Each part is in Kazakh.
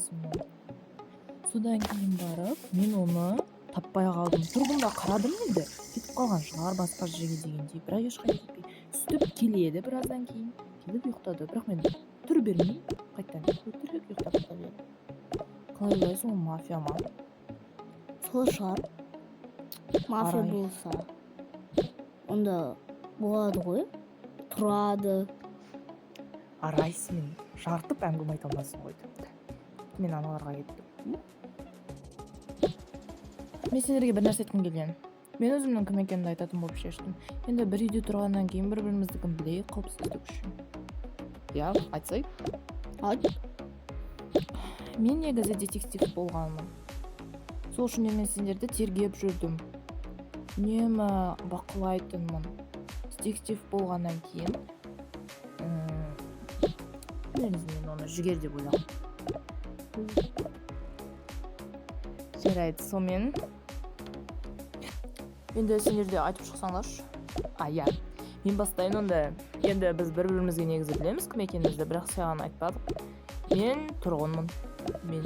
есімнен. Содан кейін барып мен оны таппай қалдым. Тұрғында қарадым енді, кетіп қалған шығар басқа жерге дегендей, бірақ ешқайда кетпей. Сөйтіп келеді біраздан кейін, келіп ұйықтады. Бірақ мен түр бермей қайтадан өтірік ұйықтап кета бердім. Қалай ойлайсың, ол мафия ма? Сол шығар. Мафия Арай. болса онда болады ғой, тұрады. Арайсың, мен жартып әңгіме айта алмасын ғой тіпті. Мен аналарға кеттім. Мен сендерге бір нәрсе айтқым келген. Мен өзімнің кім екенімді айтатын болып шештім. Енді бір үйде тұрғаннан кейін бір-біріміздікін білейік, қауіпсіздік үшін. Я айтсай? Айт. Мен негізі детектив болғанмын. Сол үшін мен сендерді тергеп жүрдім. Үнемі бақылайтынмын. Детектив болғаннан кейін мен оны жігер деп ойладым. Жарайды, сонымен енді сендер де айтып шықсаңдаршы. Иә, мен бастайын онда. Енді біз бір-бірімізге негізі білеміз кім екенімізді, бірақ саған айтпадық. Мен тұрғынмын. Мен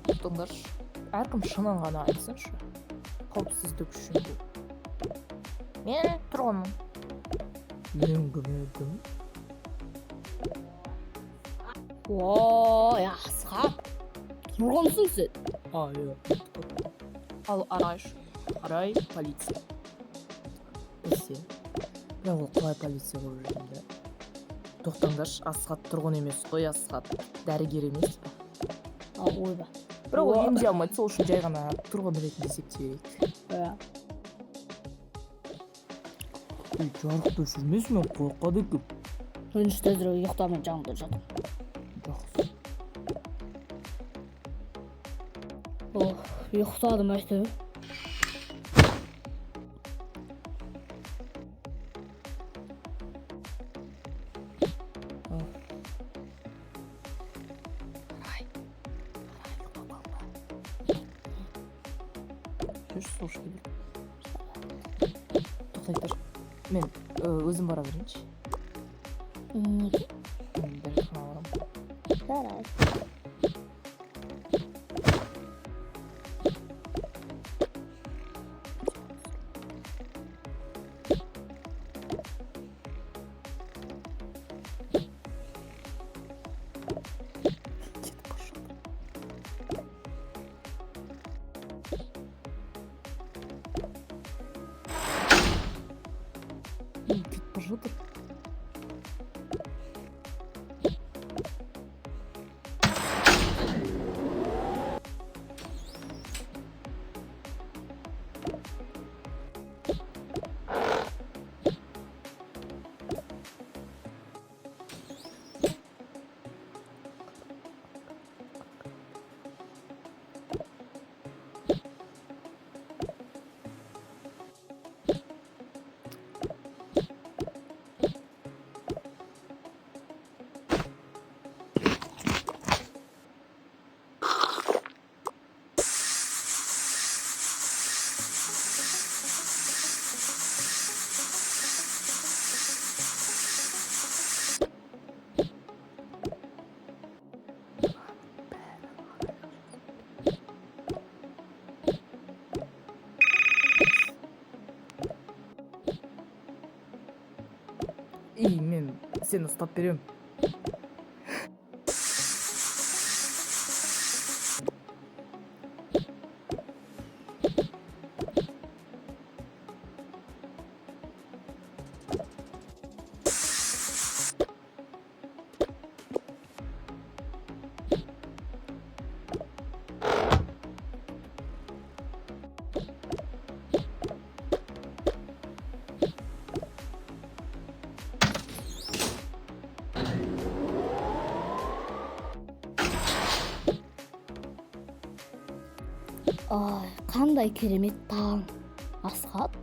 тоқтаңдаршы. Әркім шынын ғана айтсыншы. Қауіпсіздік үшін бұл. Мен тұрғынмын. Мен кім едім? Ой, Асхат. Тұрғынсың сен. Иә. Ал Арай полиция. Білсе. Бірақ ол қалай полиция болып жүргенде? Тоқтаңдаршы, Асхат тұрғын емес қой, Асхат дәрігер емес пе? Ойба. Бірақ ол емдей алмайды, сол үшін жай ғана тұрғын ретінде есептейік. Жарықты жүрмесін, мен қорқады көп. Мен тезірек ұйықтамай жанымда жатам. Жақсы. Ұйықтадым әйтеуір. Слушай, тоқтай тұр. Мен өзім бара берейінші. Неге? Дәретханаға барамын. Жарайды. Кетіп бара жатыр. Мен сені ұстап берем. Ай, қандай керемет таң. Асхат.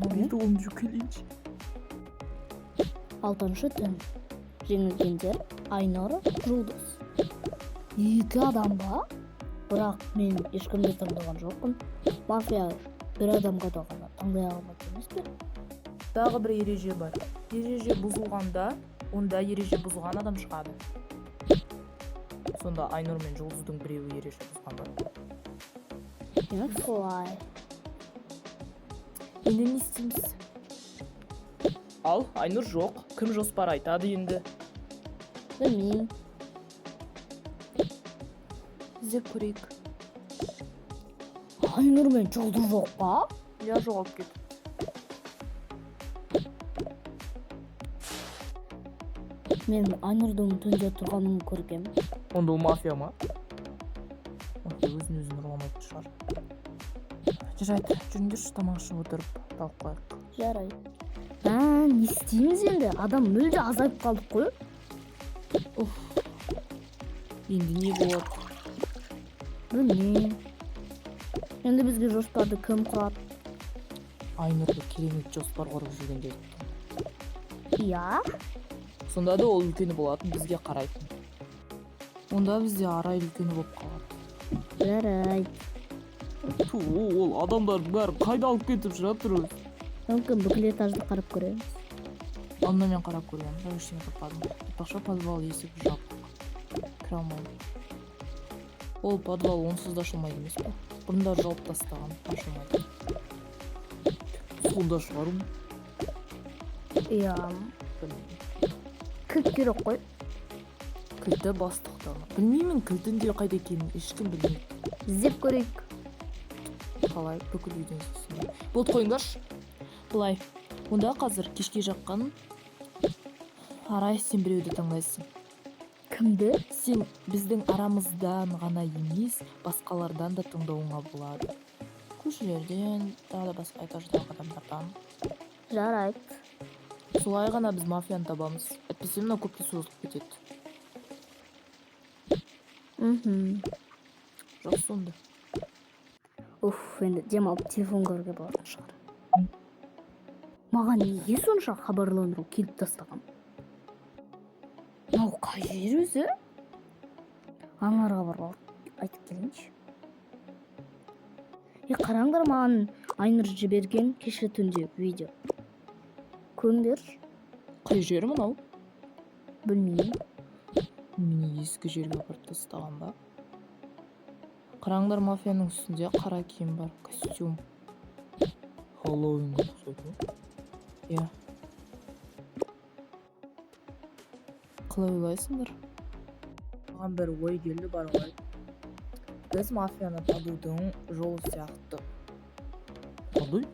Бері оны жүкелейінші. 6-шы түн. Жеңілгендер Айнұр, Жұлдыз. 2 адам ба? Бірақ мен ешкімді таңдаған жоқпын. Мафия бір адамға да ғана таңдай алмайды емес пе? Тағы бір ереже бар. Ереже бұзылғанда, онда ереже бұзған адам шығады. Сонда Айнұр мен Жұлдыздың біреуі ереже бұзған бар. Демек солай. Енді не істейміз? Ал Айнұр жоқ. Кім жоспар айтады енді? Білмеймін. Іздеп көрейік. Айнұр мен Жұлдыз жоқ па? Я жоғалып кетті. Мен Айнұрдың түнде тұрғанын көргем. Онда ол мафия ма? Мафия өзін ұрламайтын шығар. Жарайды, жүріңдерші, тамақ ішіп отырып талқылайық. Жарайды. Не істейміз енді? Адам мүлде азайып қалдық қой. Енді не болады? Білмеймін. Енді бізге жоспарды кім құрады? Айнұрды керемет жоспар құрып жүргенде. Иә? Сонда да ол үлкені болатын, бізге қарайтын. Онда бізде Арай үлкені болып қалады. Жарайды. Ол адамдар бәрі қайда алып кетіп жатыр өз? Мүмкін бүкіл этажды қарап көреміз. Онда мен қарап көргенмін, бірақ ештеңе таппадым. Айтпақшы подвал есік жабық. Кіре алмаймын. Ол подвал онсыз да ашылмайды емес пе? Бұрында жауып тастаған, ашылмайды. Сонда шығару? Иә. Кілт керек қой. Кілті бастықта. Білмеймін, кілтін де қайда екенін ешкім білмейді. Іздеп көрейік. Қалай бүкіл үйден сесіне. Болды, қойыңдаршы. Былай, онда қазір кешке жаққан Арай, сен біреуді таңдайсың. Кімді? Сен біздің арамыздан ғана емес, басқалардан да тыңдауыңа болады. Көшелерден, тағы да басқа этаждағы адамдардан. Жарайды. Солай ғана біз мафияны табамыз. Әйтпесе мына көпке созылып кетеді. Жақсы онда. Енді демалып телефон көруге болатын шығар. Маған неге сонша хабарландыру келіп тастаған? Мынау қай жер өзі? Аналарға барып айтып келейінші. Қараңдар, маған Айнұр жіберген кеше түнде видео. Көріңдерші. Қай жер мынау? Білмеймін. Мені ескі жерге апарып тастаған ба? Қараңдар, мафияның үстінде қара киім бар, костюм. Хэллоуинге ұқсайды. Иә. Қалай ойлайсыңдар? Маған бір ой келді бар ғой. Біз мафияны табудың жолы сияқты. Қалай?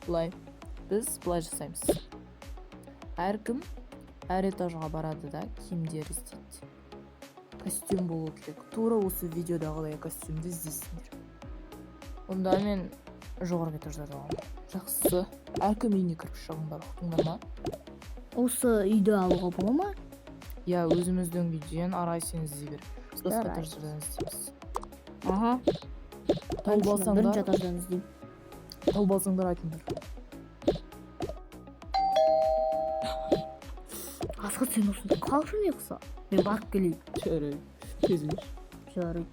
Былай, біз былай жасаймыз. Әркім әр этажға барады да киімдер іздейді. Костюм болу керек. Тура осы видеодағыдай костюмді іздейсіңдер. Онда мен жоғарғы этаждарда аламын. Жақсы. Әркім үйіне кіріп шығыңдар, ұқтыңдар ма? Осы үйді алуға бола ма? Я, өзіміздің үйден Арай сен іздей бер. Біз басқа этаждардан іздейміз. Тауып алсаңдар, бірінші этаждан іздеймін. тауып алсаңдар айтыңдар. Асқат, сен осында қалшы не қыса? Мен барып келейін. Жарайды. Кезіңдер. Жарайды.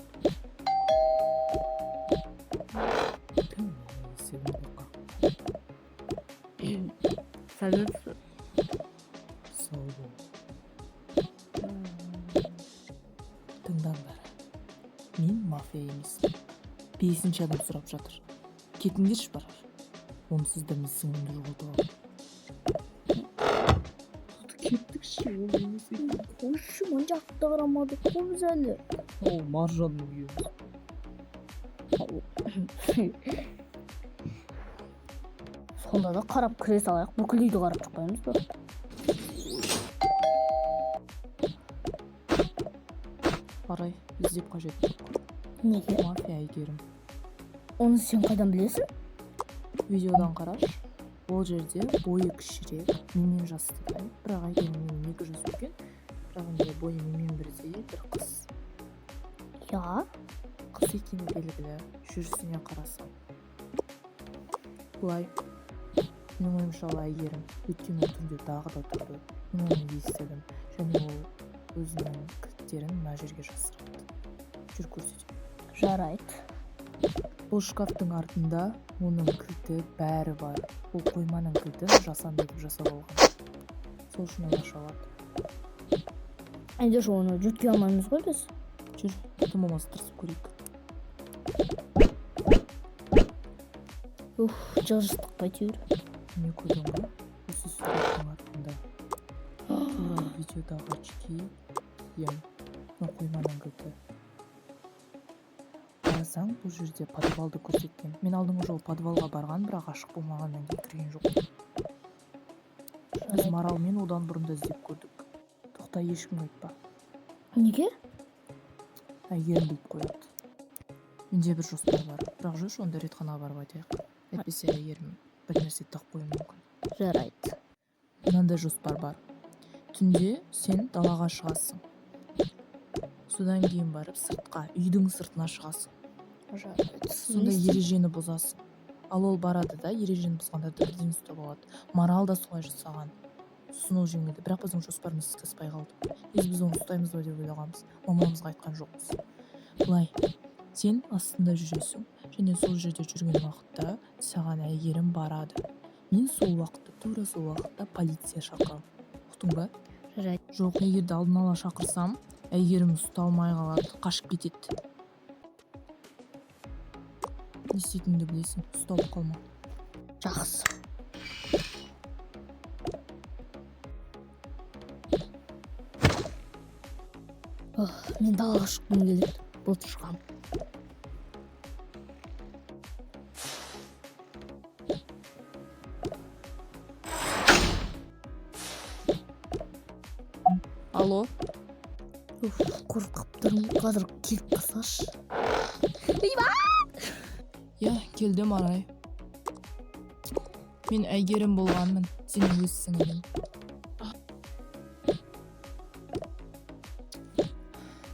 Сәлеметсіз. Сау бол. Тыңдаңдар. Мен мафия емеспін. 5-ші адам сұрап жатыр. Кетіңдерші барар. Онсыз да мен сіңімді жоғалтып аламын. Кеттікші, ол емес екен. Қойшы, мын жақты қарамады, қойыз әлі. Ол Маржанның үйі. Сонда да қарап кіре салайық, бүкіл үйді қарап шықпаймыз ба? Арай, іздеп қажет. Неге? Мафия әйгерім. Оны сен қайдан білесің? Видеодан қараш. Ол жерде бойы кішірек, менен жасты. Бірақ әйгерім 2 жас үлкен. Бірақ енді бойы менен бірдей бір қыз. Я? Қыз екені белгілі, жүрісіне қарасам. Бұлай, менің ойымша ол әйгерім. Өйткені түнде тағы да тұрды. Мен оны естідім. Және ол өзінің кілттерін мына жерге жасырды. Жүр көрсетейін. Жарайды. Бұл шкафтың артында оның кілті бәрі бар. Бұл қойманың кілтін жасанды етіп жасап алған. Сол үшін оны аша алады. Енді же оны жүтке алмаймыз ғой біз. Жүр, тым болмаса тырысып көрейік. Жылжыстық әйтеуір. Не көрдің ба? Осы суреттің артында. Тура видеодағы очки. Мына қойманың кілті. Қарасаң, бұл жерде подвалды көрсеткен. Мен алдыңғы жолы подвалға барған, бірақ ашық болмағаннан кейін кірген жоқ. Біз маралмен одан бұрын да іздеп көрдік. Тоқта, ешкімге айтпа. Неге? Әйгерім біліп қояды. Менде бір жоспар бар. Бірақ жүрші, онда ретханаға барып айтайық. Әйтпесе әйгерім бір нәрсе тақ қоюы мүмкін. Жарайды. Мынандай жоспар бар. Түнде сен далаға шығасың. Содан кейін барып сыртқа, үйдің сыртына шығасың. Жарайды. Сонда ережені бұзасың. Ал ол барады да, ережені бұзғандарды бірден ұстап алады. Марал да солай жасаған. Сосын ол жеңілді. Бірақ біздің жоспарымыз іске аспай қалды. Біз оны ұстаймыз ба деп ойлағанбыз. Мамамызға айтқан жоқпыз. Былай, сен астында жүресің, және сол жерде жүрген уақытта саған әйгерім барады. Мен сол уақытта, тура сол уақытта полиция шақырам. Ұқтың ба? Жарайды. Жоқ, егерде алдын ала шақырсам, әйгерім ұсталмай қалады, қашып кетеді. Не істейтініңді білесің, ұсталып қалма. Жақсы. Мен далаға шыққым келеді. Бұлт шығам. Алло? Қорқып тұрмын. Қазір келіп қалсашы. Келдім Арай. Мен әйгерім болғанмын, сенің өз сіңілің.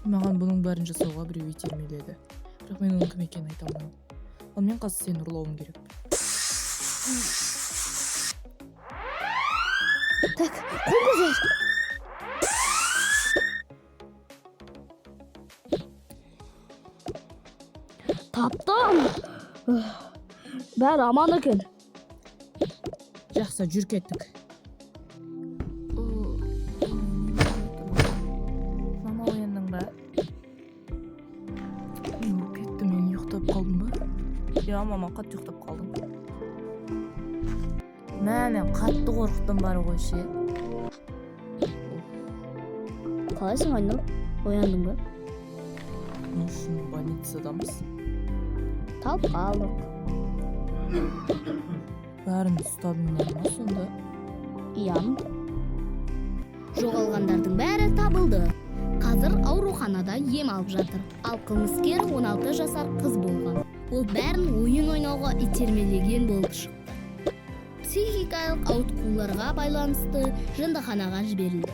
Маған бұның бәрін жасауға біреу итермеледі. Бірақ мен оның кім екенін айта алмаймын. Ал мен қазір сені ұрлауым керек. Так, қоңыз. Таптым. Бәрі аман екен. Жақсы, жүр кеттік. Мама ояндың ба? Мен кетті, мен ұйықтап қалдым ба? Я, мама, қатты ұйықтап қалдым. Мен қатты қорықтым бар ғой ше. Қалайсың Айнұр? Ояндың ба? Не үшін больницадамыз? Талып қалдық. Бәрінді ұстадыңдар ма сонда? Иям. Жоғалғандардың бәрі табылды. Қазір ауруханада ем алып жатыр. Ал қылмыскер 16 жасар қыз болған. Ол бәрін ойын ойнауға итермелеген болып шықты. Психикалық ауытқуларға байланысты жындыханаға жіберілді.